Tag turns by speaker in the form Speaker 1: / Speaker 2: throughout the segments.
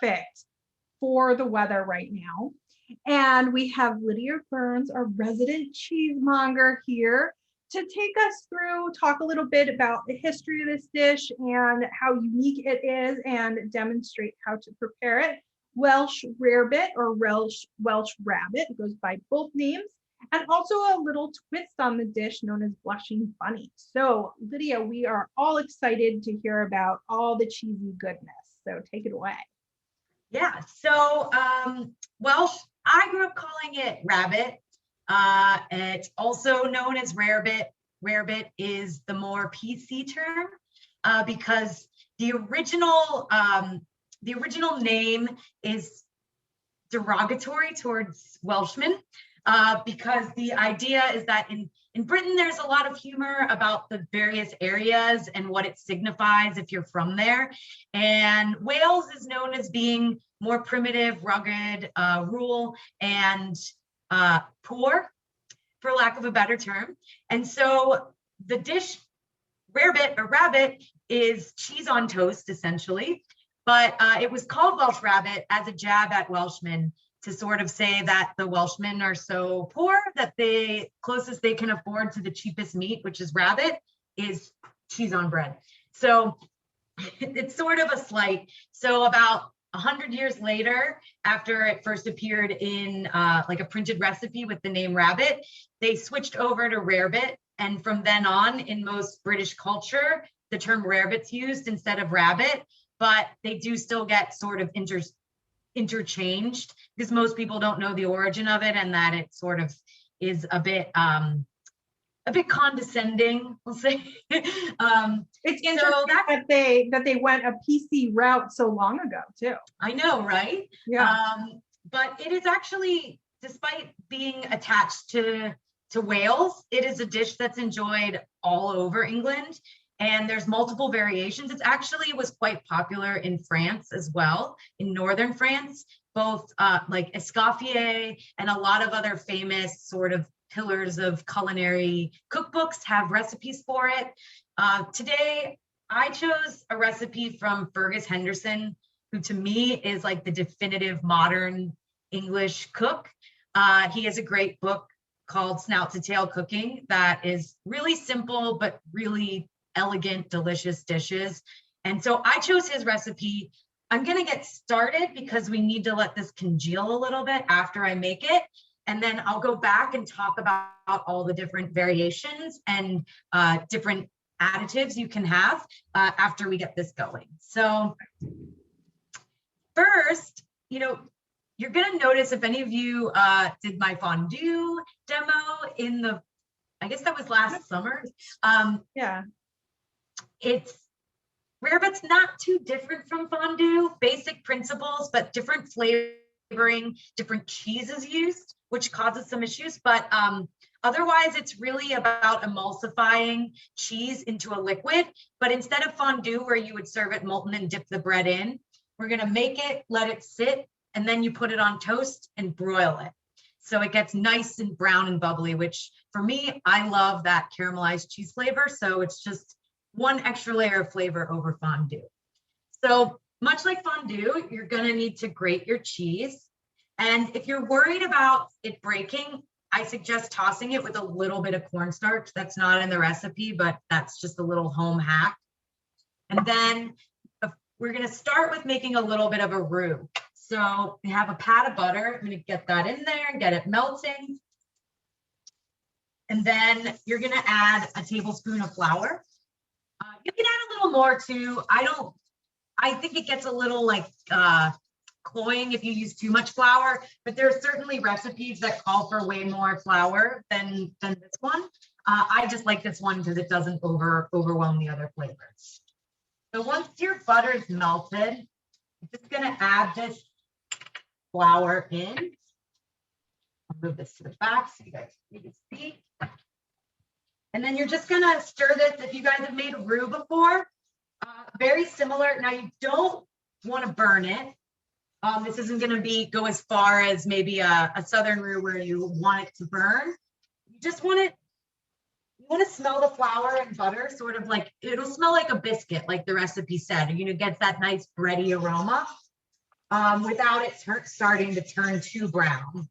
Speaker 1: perfect for the weather right now. And we have Lydia Burns, our resident cheesemonger, here to take us through, talk a little bit about the history of this dish and how unique it is and demonstrate how to prepare it. Welsh Rarebit or Welsh Rabbit, it goes by both names, and also a little twist on the dish known as blushing bunny. So Lydia, we are all excited to hear about all the cheesy goodness. So take it away.
Speaker 2: Yeah, so Welsh, I grew up calling it rabbit. It's also known as rarebit. Rarebit is the more PC term because the original name is derogatory towards Welshmen because the idea is that in Britain, there's a lot of humor about the various areas and what it signifies if you're from there. And Wales is known as being more primitive, rugged, rural, and poor, for lack of a better term. And so the dish, rarebit or rabbit, is cheese on toast, essentially. But it was called Welsh Rabbit as a jab at Welshmen to sort of say that the Welshmen are so poor that the closest they can afford to the cheapest meat, which is rabbit, is cheese on bread. So it's sort of a slight. So about 100 years later, after it first appeared in like a printed recipe with the name rabbit, they switched over to rarebit. And from then on, in most British culture, the term rarebit's used instead of rabbit, but they do still get sort of interchanged because most people don't know the origin of it and that it sort of is a bit condescending, we'll say.
Speaker 1: It's interesting so that they went a PC route so long ago too.
Speaker 2: I know, right?
Speaker 1: Yeah.
Speaker 2: But it is actually, despite being attached to Wales, it is a dish that's enjoyed all over England. And there's multiple variations. It actually was quite popular in France as well, in northern France, both like Escoffier and a lot of other famous sort of pillars of culinary cookbooks have recipes for it. Today, I chose a recipe from Fergus Henderson, who to me is like the definitive modern English cook. He has a great book called Snout to Tail Cooking that is really simple, but really elegant, delicious dishes. And so I chose his recipe. I'm going to get started because we need to let this congeal a little bit after I make it. And then I'll go back and talk about all the different variations and different additives you can have after we get this going. So first, you're going to notice if any of you did my fondue demo in I guess that was last summer.
Speaker 1: Yeah.
Speaker 2: Rarebit's not too different from fondue, basic principles, but different flavoring, different cheeses used, which causes some issues. But otherwise, it's really about emulsifying cheese into a liquid. But instead of fondue, where you would serve it molten and dip the bread in, we're going to make it, let it sit, and then you put it on toast and broil it. So it gets nice and brown and bubbly, which for me, I love that caramelized cheese flavor. So it's just one extra layer of flavor over fondue. So much like fondue, you're going to need to grate your cheese. And if you're worried about it breaking, I suggest tossing it with a little bit of cornstarch. That's not in the recipe, but that's just a little home hack. And then we're going to start with making a little bit of a roux. So we have a pat of butter. I'm going to get that in there and get it melting. And then you're going to add a tablespoon of flour. You can add a little more too. I think it gets a little like cloying if you use too much flour, but there are certainly recipes that call for way more flour than this one. I just like this one because it doesn't overwhelm the other flavors. So once your butter is melted, I'm just going to add this flour in. I'll move this to the back so you guys can see. And then you're just going to stir this. If you guys have made roux before, very similar. Now you don't want to burn it. This isn't going to go as far as maybe a southern roux where you want it to burn. You just want it. You want to smell the flour and butter, sort of like it'll smell like a biscuit, like the recipe said. It gets that nice bready aroma. without it starting to turn too brown.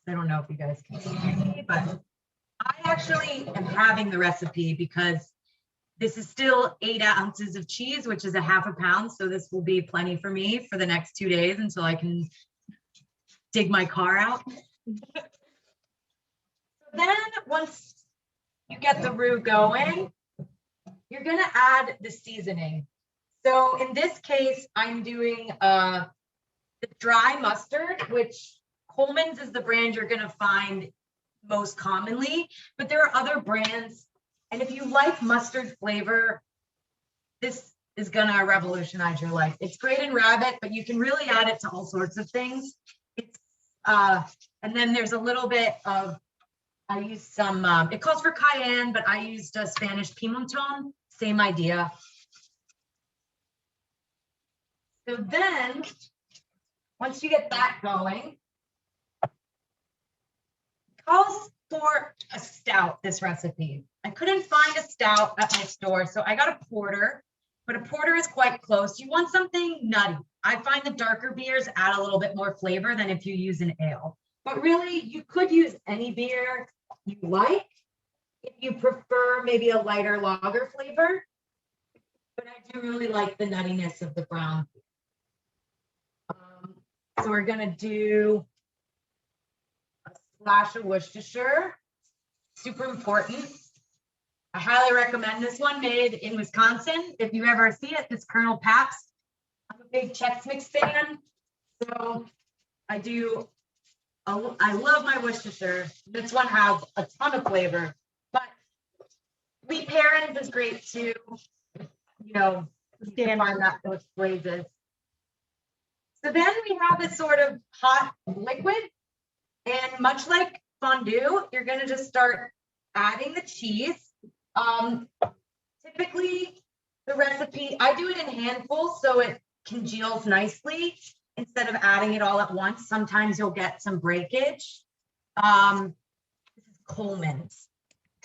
Speaker 2: I don't know if you guys can see, but I actually am having the recipe because this is still 8 ounces of cheese, which is a half a pound. So this will be plenty for me for the next 2 days until I can dig my car out. Then once you get the roux going, you're gonna add the seasoning. So in this case, I'm doing the dry mustard, which Coleman's is the brand you're gonna find most commonly, but there are other brands. And if you like mustard flavor, this is gonna revolutionize your life. It's great in Rabbit, but you can really add it to all sorts of things. It's and then there's a little bit of, I used some, it calls for cayenne, but I used a Spanish pimenton, same idea. So then, once you get that going, it calls for a stout, this recipe. I couldn't find a stout at my store, so I got a porter, but a porter is quite close. You want something nutty. I find the darker beers add a little bit more flavor than if you use an ale. But really, you could use any beer you like if you prefer maybe a lighter lager flavor. But I do really like the nuttiness of the brown. So we're gonna do a splash of Worcestershire. Super important. I highly recommend this one, made in Wisconsin. If you ever see it, it's Colonel Pabst. I'm a big Chex Mix fan, so I love my Worcestershire. This one has a ton of flavor, but wheat parents is great too. You know, you can find that those phrases. So then we have this sort of hot liquid, and much like fondue, you're going to just start adding the cheese. Typically, the recipe, I do it in handfuls so it congeals nicely instead of adding it all at once. Sometimes you'll get some breakage. This is Coleman's.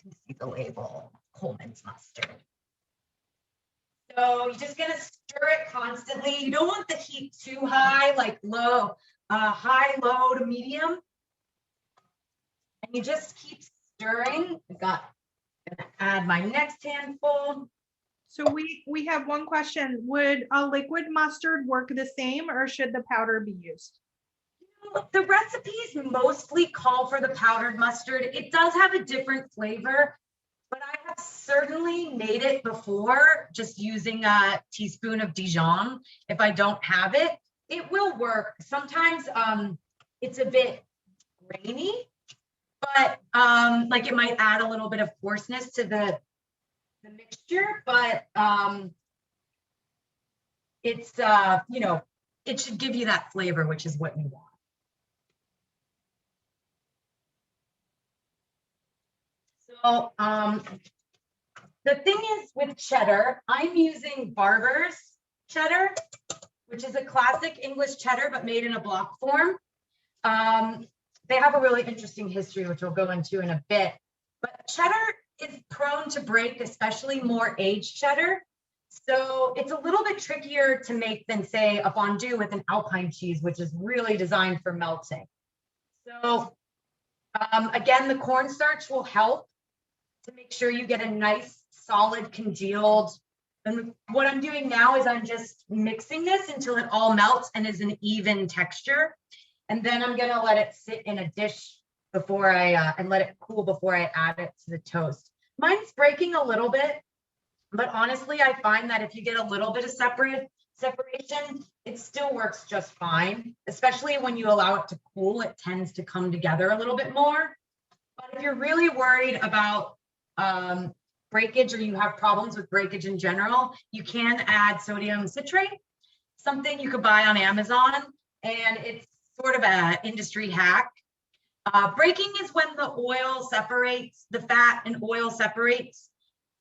Speaker 2: You can see the label, Coleman's mustard. So you're just gonna stir it constantly. You don't want the heat too high, like low, high, low to medium. And you just keep stirring. I'm gonna add my next handful.
Speaker 1: So we have one question. Would a liquid mustard work the same, or should the powder be used?
Speaker 2: The recipes mostly call for the powdered mustard. It does have a different flavor, but I have certainly made it before just using a teaspoon of Dijon. If I don't have it, it will work. Sometimes it's a bit grainy, but like it might add a little bit of coarseness to the mixture, but it's you know, it should give you that flavor, which is what you want. So the thing is with cheddar, I'm using Barber's cheddar, which is a classic English cheddar, but made in a block form. They have a really interesting history, which we'll go into in a bit. But cheddar is prone to break, especially more aged cheddar. So it's a little bit trickier to make than, say, a fondue with an Alpine cheese, which is really designed for melting. So again, the cornstarch will help to make sure you get a nice, solid, congealed. And what I'm doing now is I'm just mixing this until it all melts and is an even texture. And then I'm gonna let it sit in a dish before and let it cool before I add it to the toast. Mine's breaking a little bit, but honestly, I find that if you get a little bit of separation, it still works just fine, especially when you allow it to cool, it tends to come together a little bit more. But if you're really worried about breakage, or you have problems with breakage in general, you can add sodium citrate, something you could buy on Amazon, and it's sort of an industry hack. Breaking is when the oil separates, the fat and oil separates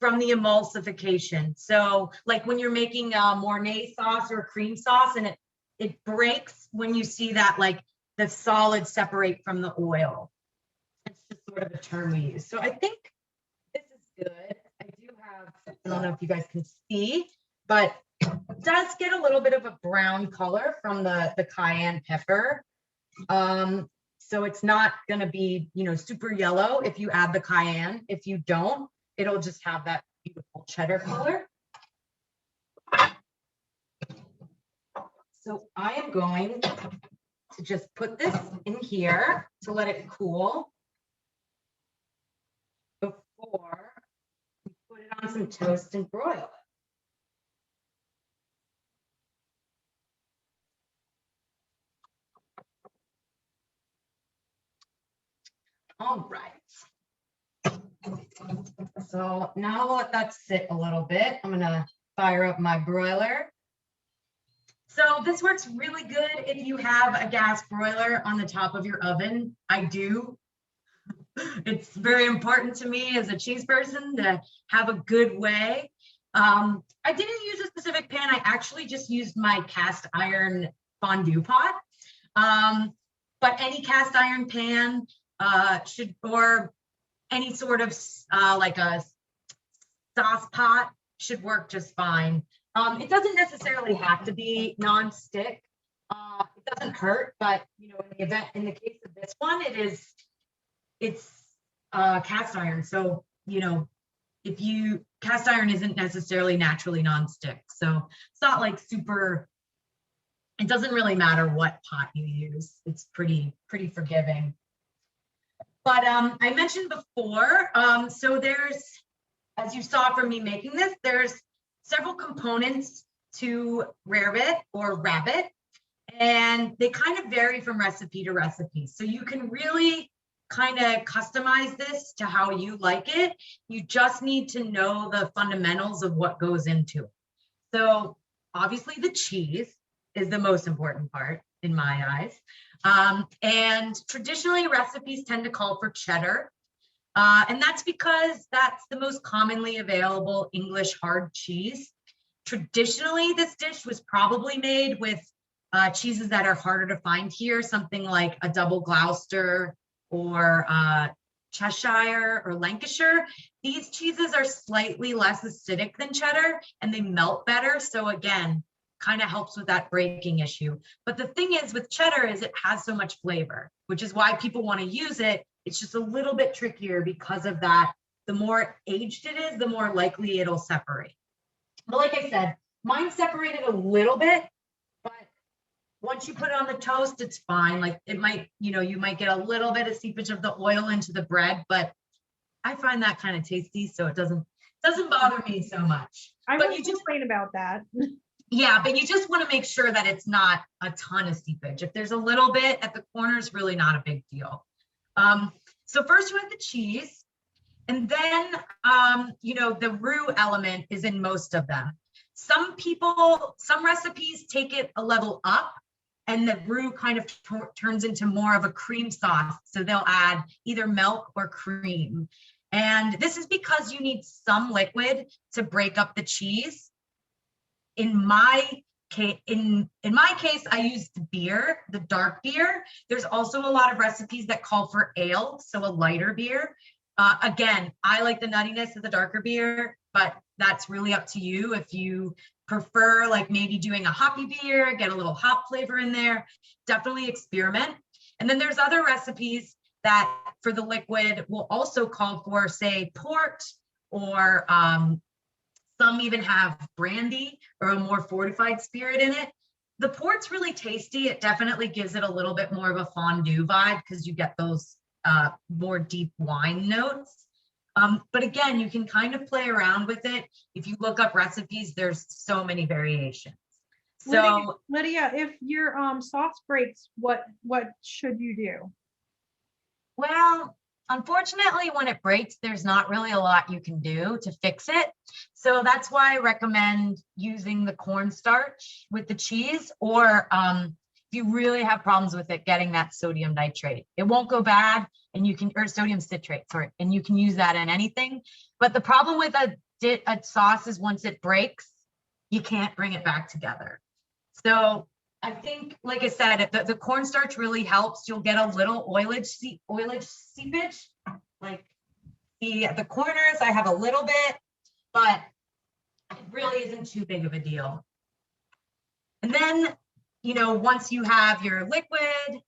Speaker 2: from the emulsification. So like when you're making a Mornay sauce or a cream sauce, and it breaks when you see that, like the solids separate from the oil. It's just sort of a term we use. So I think this is good. I do have, I don't know if you guys can see, but does get a little bit of a brown color from the cayenne pepper. So it's not going to be, super yellow if you add the cayenne. If you don't, it'll just have that beautiful cheddar color. So I am going to just put this in here to let it cool before we put it on some toast and broil it. All right. So now I'll let that sit a little bit. I'm gonna fire up my broiler. So this works really good if you have a gas broiler on the top of your oven. I do. It's very important to me as a cheese person to have a good way. I didn't use a specific pan. I actually just used my cast iron fondue pot. But any cast iron pan or any sort of like a sauce pot should work just fine. It doesn't necessarily have to be non-stick. It doesn't hurt, but in the case of this one, it's cast iron. So cast iron isn't necessarily naturally non-stick. So it's not like super. It doesn't really matter what pot you use. It's pretty forgiving. But I mentioned before, so there's, as you saw from me making this, there's several components to Rarebit or Rabbit, and they kind of vary from recipe to recipe. So you can really kind of customize this to how you like it. You just need to know the fundamentals of what goes into it. So obviously the cheese is the most important part in my eyes. And traditionally recipes tend to call for cheddar. And that's because that's the most commonly available English hard cheese. Traditionally, this dish was probably made with cheeses that are harder to find here, something like a double Gloucester or Cheshire or Lancashire. These cheeses are slightly less acidic than cheddar and they melt better. So again, kind of helps with that breaking issue. But the thing is with cheddar is it has so much flavor, which is why people want to use it. It's just a little bit trickier because of that. The more aged it is, the more likely it'll separate. But like I said, mine separated a little bit, but once you put it on the toast, it's fine. Like it might, you might get a little bit of seepage of the oil into the bread, but I find that kind of tasty, so it doesn't bother me so much.
Speaker 1: But you just complain about that.
Speaker 2: Yeah, but you just want to make sure that it's not a ton of seepage. If there's a little bit at the corners, really not a big deal. So first you add the cheese, and then, the roux element is in most of them. Some recipes take it a level up, and the roux kind of turns into more of a cream sauce. So they'll add either milk or cream. And this is because you need some liquid to break up the cheese. In my case, I used beer, the dark beer. There's also a lot of recipes that call for ale, so a lighter beer. Again, I like the nuttiness of the darker beer, but that's really up to you. If you prefer like maybe doing a hoppy beer, get a little hop flavor in there, definitely experiment. And then there's other recipes that for the liquid will also call for, say, port or some even have brandy or a more fortified spirit in it. The port's really tasty. It definitely gives it a little bit more of a fondue vibe because you get those more deep wine notes. But again, you can kind of play around with it. If you look up recipes, there's so many variations. So
Speaker 1: Lydia, if your sauce breaks, what should you do?
Speaker 2: Well, unfortunately, when it breaks, there's not really a lot you can do to fix it. So that's why I recommend using the cornstarch with the cheese, or if you really have problems with it, getting that sodium nitrate. It won't go bad, and you can, or sodium citrate, sorry, and you can use that in anything. But the problem with a sauce is once it breaks, you can't bring it back together. So I think, like I said, the cornstarch really helps. You'll get a little oilage seepage, like at the corners. I have a little bit, but it really isn't too big of a deal. And then, once you have your liquid,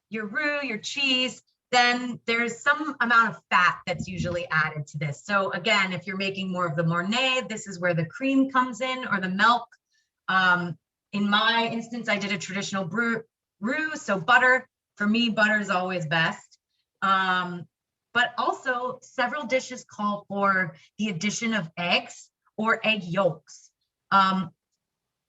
Speaker 2: your roux, your cheese, then there's some amount of fat that's usually added to this. So again, if you're making more of the Mornay, this is where the cream comes in, or the milk. In my instance, I did a traditional roux, so butter. For me, butter is always best. But also several dishes call for the addition of eggs or egg yolks.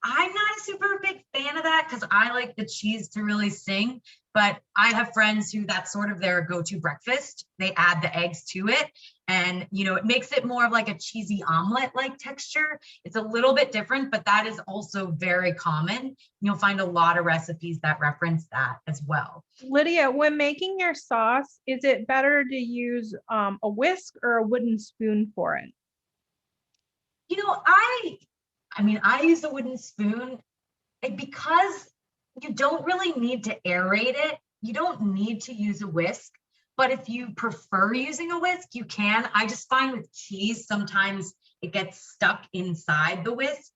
Speaker 2: I'm not a super big fan of that because I like the cheese to really sing, but I have friends who that's sort of their go-to breakfast. They add the eggs to it, and it makes it more of like a cheesy omelet-like texture. It's a little bit different, but that is also very common. You'll find a lot of recipes that reference that as well.
Speaker 1: Lydia, when making your sauce, is it better to use a whisk or a wooden spoon for it?
Speaker 2: I use a wooden spoon because you don't really need to aerate it. You don't need to use a whisk, but if you prefer using a whisk, you can. I just find with cheese, sometimes it gets stuck inside the whisk.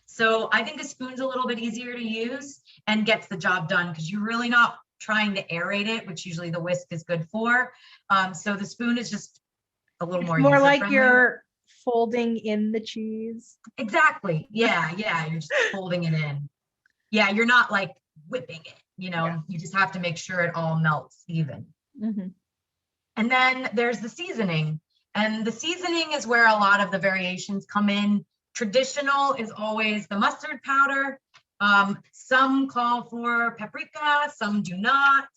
Speaker 2: So I think a spoon's a little bit easier to use and gets the job done because you're really not trying to aerate it, which usually the whisk is good for. So the spoon is just a little more
Speaker 1: like you're folding in the cheese.
Speaker 2: Exactly. Yeah. You're just folding it in. Yeah. You're not like whipping it, You just have to make sure it all melts even.
Speaker 1: Mm-hmm.
Speaker 2: And then there's the seasoning. And the seasoning is where a lot of the variations come in. Traditional is always the mustard powder. Some call for paprika, some do not.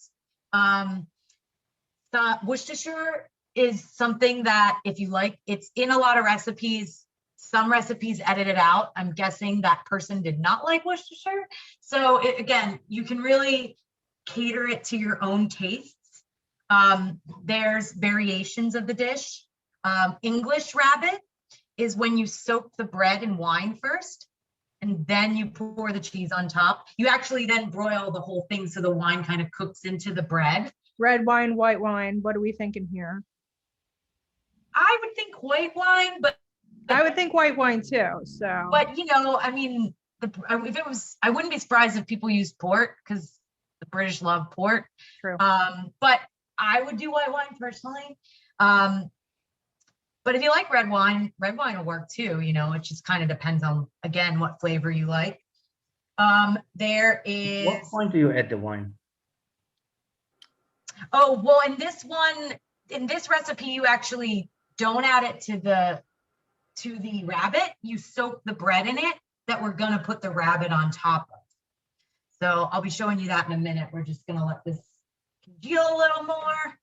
Speaker 2: The Worcestershire is something that, if you like, it's in a lot of recipes. Some recipes edit it out. I'm guessing that person did not like Worcestershire. So again, you can really cater it to your own tastes. There's variations of the dish. English rabbit is when you soak the bread in wine first, and then you pour the cheese on top. You actually then broil the whole thing so the wine kind of cooks into the bread.
Speaker 1: Red wine, white wine, what are we thinking here?
Speaker 2: I would think white wine, but
Speaker 1: I would think white wine too. So,
Speaker 2: but if it was, I wouldn't be surprised if people use port because the British love port.
Speaker 1: True.
Speaker 2: But I would do white wine personally. But if you like red wine will work too. It just kind of depends on, again, what flavor you like. There is.
Speaker 3: What point do you add the wine?
Speaker 2: Oh, well, in this recipe, you actually don't add it to the rabbit. You soak the bread in it that we're going to put the rabbit on top of. So I'll be showing you that in a minute. We're just going to let this congeal a little more.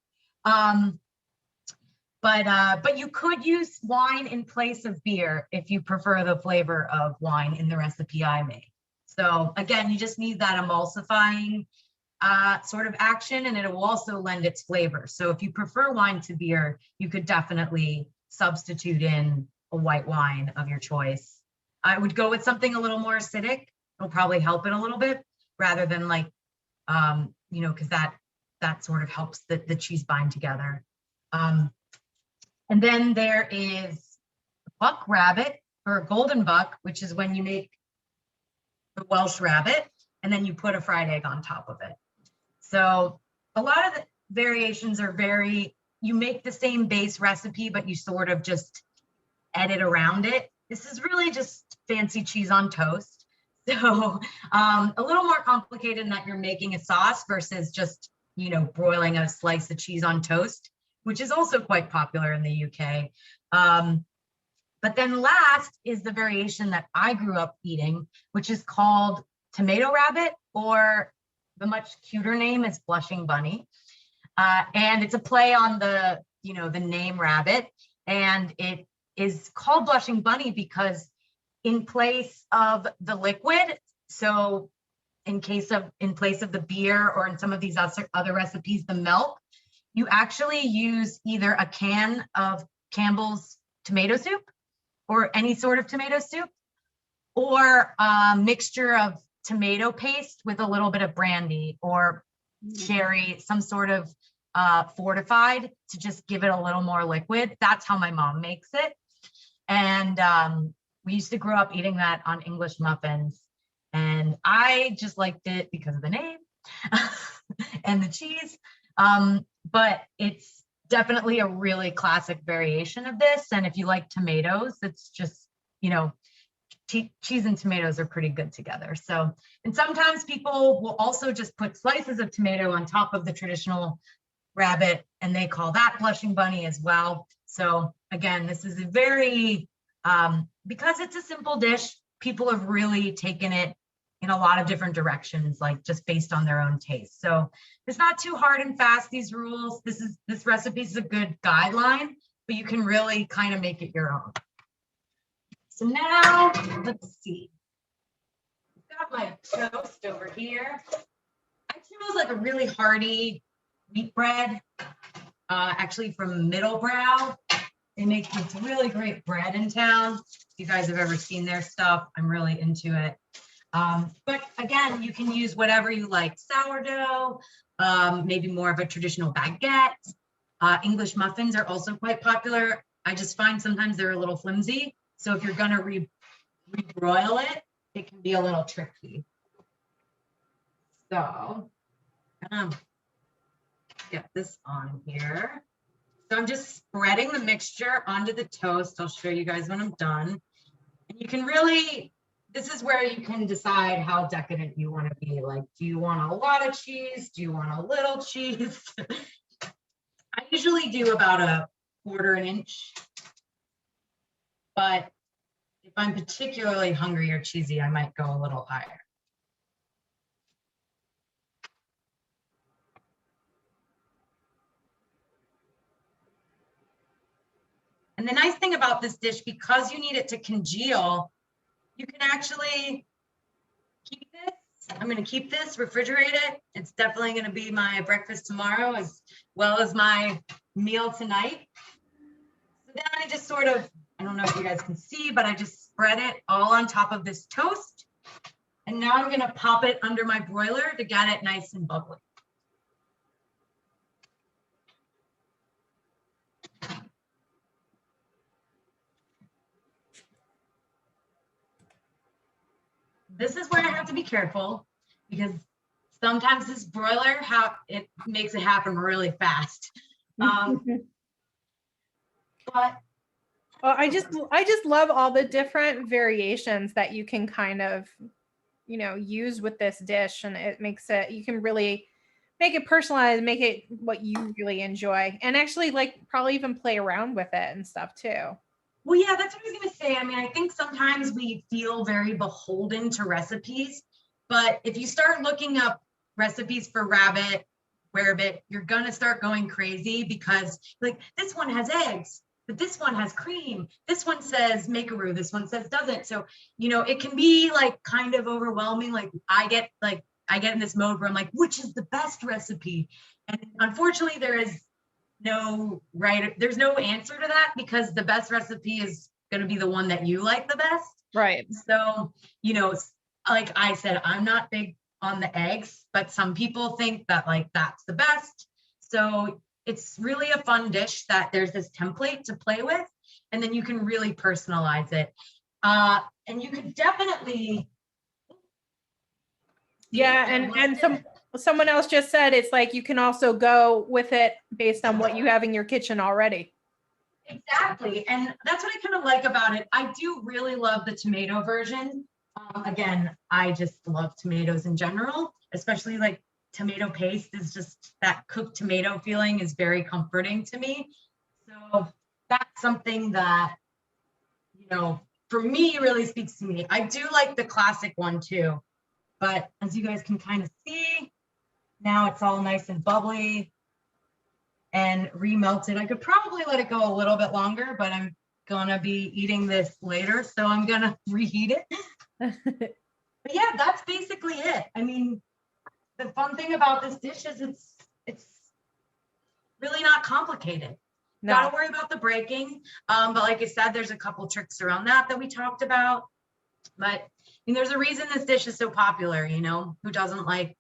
Speaker 2: But you could use wine in place of beer if you prefer the flavor of wine in the recipe I made. So again, you just need that emulsifying sort of action, and it will also lend its flavor. So if you prefer wine to beer, you could definitely substitute in a white wine of your choice. I would go with something a little more acidic. It'll probably help it a little bit rather than because that sort of helps the cheese bind together. And then there is buck rabbit or golden buck, which is when you make the Welsh rabbit and then you put a fried egg on top of it. So a lot of the variations are you make the same base recipe, but you sort of just edit around it. This is really just fancy cheese on toast. So a little more complicated in that you're making a sauce versus just, broiling a slice of cheese on toast, which is also quite popular in the UK. But then last is the variation that I grew up eating, which is called tomato rabbit, or the much cuter name is blushing bunny. And it's a play on the name rabbit. And it is called blushing bunny because in place of the liquid, so in place of the beer, or in some of these other recipes, the milk, you actually use either a can of Campbell's tomato soup or any sort of tomato soup, or a mixture of tomato paste with a little bit of brandy or sherry, some sort of fortified to just give it a little more liquid. That's how my mom makes it. And we used to grow up eating that on English muffins. And I just liked it because of the name and the cheese. But it's definitely a really classic variation of this. And if you like tomatoes, it's just, you know, cheese and tomatoes are pretty good together. So, and sometimes people will also just put slices of tomato on top of the traditional rabbit, and they call that blushing bunny as well. So again, this is a very, because it's a simple dish, people have really taken it in a lot of different directions, like just based on their own taste. So it's not too hard and fast, these rules. This recipe is a good guideline, but you can really kind of make it your own. So now, let's see. I've got my toast over here. I chose like a really hearty wheat bread, actually from Middlebrow. They make this really great bread in town. If you guys have ever seen their stuff, I'm really into it. But again, you can use whatever you like. Sourdough, maybe more of a traditional baguette. English muffins are also quite popular. I just find sometimes they're a little flimsy. So if you're gonna rebroil it, it can be a little tricky. So get this on here. So I'm just spreading the mixture onto the toast. I'll show you guys when I'm done. And you can really, this is where you can decide how decadent you want to be. Like, do you want a lot of cheese? Do you want a little cheese? I usually do about a 1/4 inch. But if I'm particularly hungry or cheesy, I might go a little higher. And the nice thing about this dish, because you need it to congeal, you can actually keep this. I'm going to keep this, refrigerate it. It's definitely going to be my breakfast tomorrow as well as my meal tonight. So then I just sort of, I don't know if you guys can see, but I just spread it all on top of this toast. And now I'm going to pop it under my broiler to get it nice and bubbly. This is where I have to be careful because sometimes this broiler, it makes it happen really fast. But
Speaker 1: well, I just love all the different variations that you can kind of, you know, use with this dish, and it makes it, you can really make it personalized, make it what you really enjoy, and actually like probably even play around with it and stuff too.
Speaker 2: Well, yeah, that's what I was going to say. I mean, I think sometimes we feel very beholden to recipes, but if you start looking up recipes for rabbit, rarebit, you're going to start going crazy because like this one has eggs, but this one has cream. This one says make a roux. This one says doesn't. So, you know, it can be like kind of overwhelming. Like I get in this mode where I'm like, which is the best recipe? And unfortunately, there's no answer to that because the best recipe is going to be the one that you like the best.
Speaker 1: Right.
Speaker 2: So, you know, like I said, I'm not big on the eggs, but some people think that like that's the best. So it's really a fun dish that there's this template to play with, and then you can really personalize it. And you could definitely.
Speaker 1: Yeah, and someone else just said it's like you can also go with it based on what you have in your kitchen already.
Speaker 2: Exactly. And that's what I kind of like about it. I do really love the tomato version. Again, I just love tomatoes in general, especially like tomato paste is just that cooked tomato feeling is very comforting to me. So that's something that, you know, for me really speaks to me. I do like the classic one too, but as you guys can kind of see, now it's all nice and bubbly and remelted. I could probably let it go a little bit longer, but I'm gonna be eating this later, so I'm gonna reheat it. But yeah, that's basically it. I mean, the fun thing about this dish is it's really not complicated. No. Gotta worry about the breaking. But like I said, there's a couple tricks around that we talked about. But I mean, there's a reason this dish is so popular, you know, who doesn't like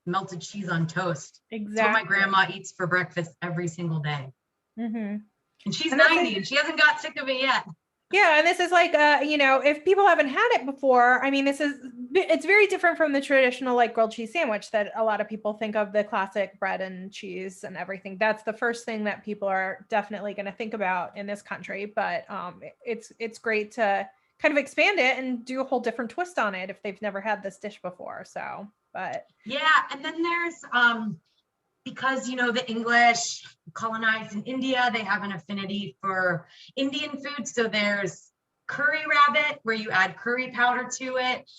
Speaker 2: melted cheese on toast? Exactly. It's what my grandma eats for breakfast every single day. Mm-hmm. And she's 90 and she hasn't got sick of it yet.
Speaker 1: Yeah, and this is like, you know, if people haven't had it before, I mean, this is it's very different from the traditional like grilled cheese sandwich that a lot of people think of, the classic bread and cheese and everything. That's the first thing that people are definitely going to think about in this country. But it's great to kind of expand it and do a whole different twist on it if they've never had this dish before. So, but
Speaker 2: yeah, and then there's because the English colonized in India, they have an affinity for Indian food. So there's curry rabbit where you add curry powder to it.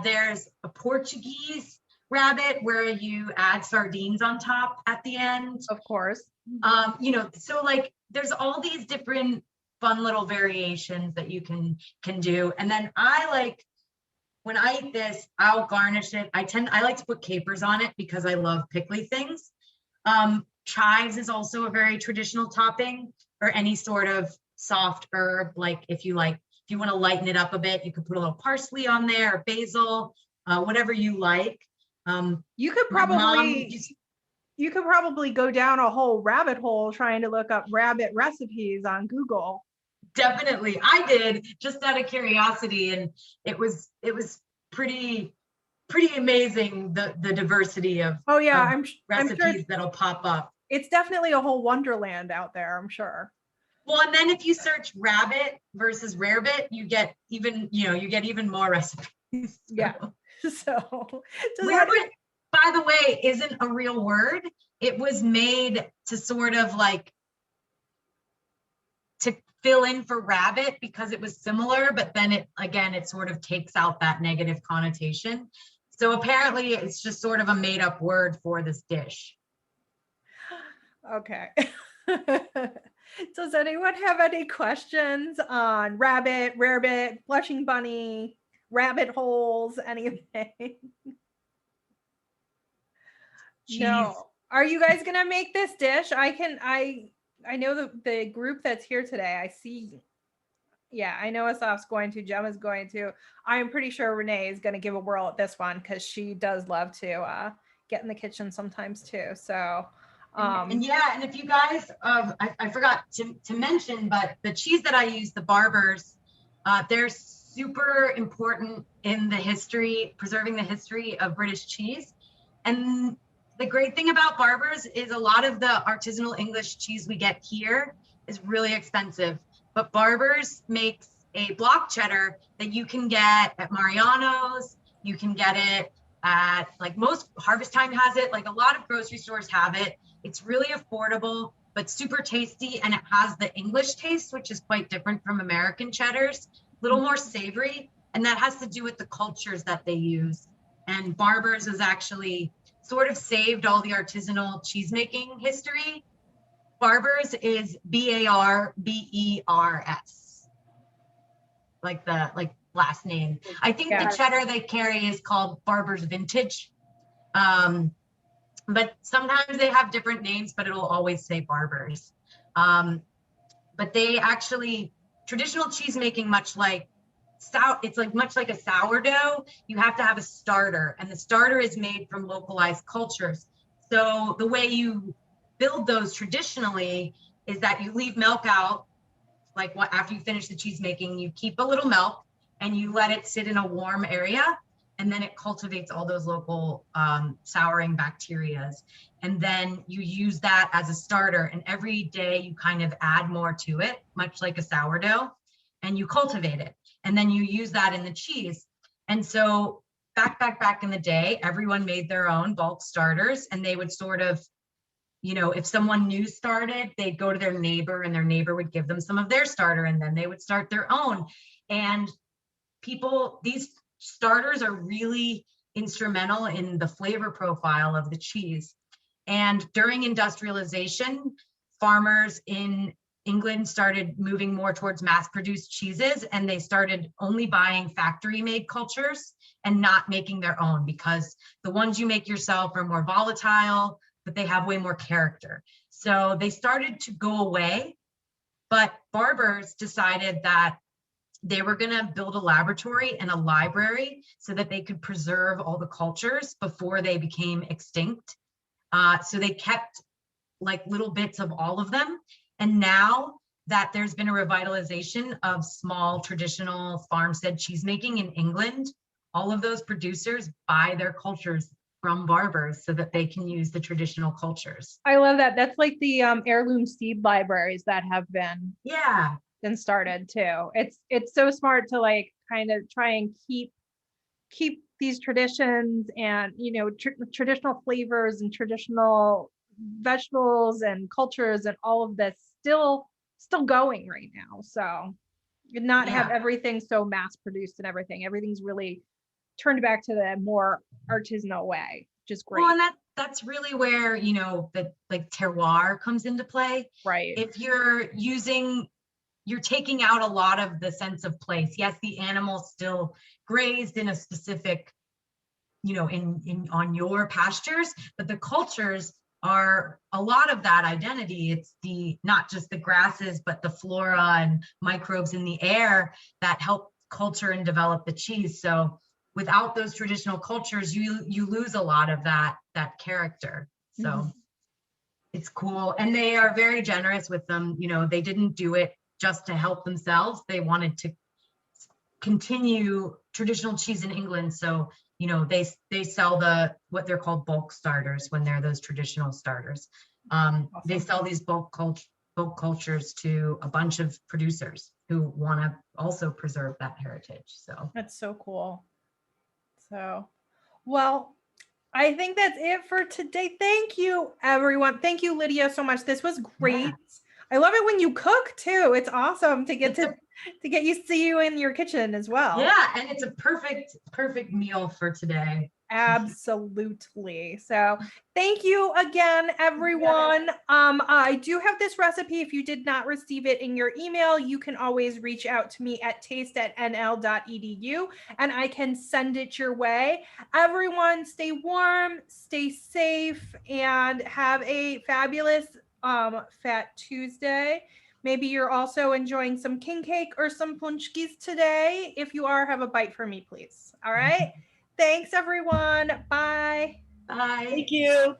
Speaker 2: There's a Portuguese rabbit where you add sardines on top at the end.
Speaker 1: of course,
Speaker 2: So like there's all these different fun little variations that you can do. And then when I eat this, I'll garnish it. I like to put capers on it because I love pickly things. Chives is also a very traditional topping, or any sort of soft herb. Like if you want to lighten it up a bit, you could put a little parsley on there, or basil, whatever you like.
Speaker 1: you could probably go down a whole rabbit hole trying to look up rabbit recipes on Google.
Speaker 2: Definitely. I did, just out of curiosity, and it was pretty amazing, the diversity of recipes
Speaker 1: I'm sure
Speaker 2: that'll pop up.
Speaker 1: It's definitely a whole wonderland out there, I'm sure.
Speaker 2: Well, and then if you search rabbit versus rarebit, you get even more recipes.
Speaker 1: Yeah. So
Speaker 2: rarebit, by the way, isn't a real word. It was made to sort of like to fill in for rabbit because it was similar, but then it sort of takes out that negative connotation. So apparently it's just sort of a made up word for this dish.
Speaker 1: Okay. Does anyone have any questions on rabbit, rarebit, blushing bunny, rabbit holes, anything? No. Are you guys gonna make this dish? I know the group that's here today. I see. Yeah, I know Asaf's going to. Gemma's going to. I'm pretty sure Renee is going to give a whirl at this one because she does love to get in the kitchen sometimes too. So,
Speaker 2: and if you guys, I forgot to mention, but the cheese that I use, the Barbers, they're super important in preserving the history of British cheese. And the great thing about Barbers is a lot of the artisanal English cheese we get here is really expensive, but Barbers makes a block cheddar that you can get at Mariano's. You can get it at, like, most Harvest Time has it, like a lot of grocery stores have it. It's really affordable, but super tasty, and it has the English taste, which is quite different from American cheddars, a little more savory, and that has to do with the cultures that they use. And Barbers is actually sort of saved all the artisanal cheesemaking history. Barbers is Barbers, like the last name. I think the cheddar they carry is called Barbers Vintage. But sometimes they have different names, but it'll always say Barbers. But they actually, traditional cheesemaking, much like a sourdough, you have to have a starter, and the starter is made from localized cultures. So the way you build those traditionally is that you leave milk out, after you finish the cheese making, you keep a little milk and you let it sit in a warm area, and then it cultivates all those local souring bacterias. And then you use that as a starter, and every day you kind of add more to it, much like a sourdough, and you cultivate it. And then you use that in the cheese. And so back in the day, everyone made their own bulk starters, and they would sort of, if someone new started, they'd go to their neighbor, and their neighbor would give them some of their starter, and then they would start their own. And these starters are really instrumental in the flavor profile of the cheese. And during industrialization, farmers in England started moving more towards mass-produced cheeses, and they started only buying factory-made cultures and not making their own, because the ones you make yourself are more volatile, but they have way more character. So they started to go away, but Barbers decided that they were going to build a laboratory and a library so that they could preserve all the cultures before they became extinct. So they kept little bits of all of them. And now that there's been a revitalization of small traditional farmstead cheesemaking in England, all of those producers buy their cultures from barbers so that they can use the traditional cultures.
Speaker 1: I love that. That's like the heirloom seed libraries that have been started too. It's so smart to like kind of try and keep these traditions and, you know, traditional flavors and traditional vegetables and cultures and all of this still going right now. So not have everything so mass produced and everything. Everything's really turned back to the more artisanal way, which is great.
Speaker 2: Well, and that's really where, you know, the like terroir comes into play.
Speaker 1: Right.
Speaker 2: If you're taking out a lot of the sense of place. Yes, the animal still grazed in a specific, you know, on your pastures, but the cultures are a lot of that identity. It's not just the grasses, but the flora and microbes in the air that help culture and develop the cheese. So without those traditional cultures, you lose a lot of that character. So it's cool. And they are very generous with them. You know, they didn't do it just to help themselves. They wanted to continue traditional cheese in England. So, you know, they sell what they're called bulk starters when they're those traditional starters. Awesome. They sell these bulk cultures to a bunch of producers who want to also preserve that heritage. So
Speaker 1: that's so cool. So, well, I think that's it for today. Thank you, everyone. Thank you, Lydia, so much. This was great. Yeah. I love it when you cook too. It's awesome to get to see you in your kitchen as well.
Speaker 2: Yeah, and it's a perfect meal for today.
Speaker 1: Absolutely. So thank you again, everyone. I do have this recipe. If you did not receive it in your email, you can always reach out to me at taste@nl.edu and I can send it your way. Everyone, stay warm, stay safe, and have a fabulous Fat Tuesday. Maybe you're also enjoying some king cake or some punchkis today. If you are, have a bite for me, please. All right. Thanks, everyone. Bye.
Speaker 2: Bye.
Speaker 3: Thank you.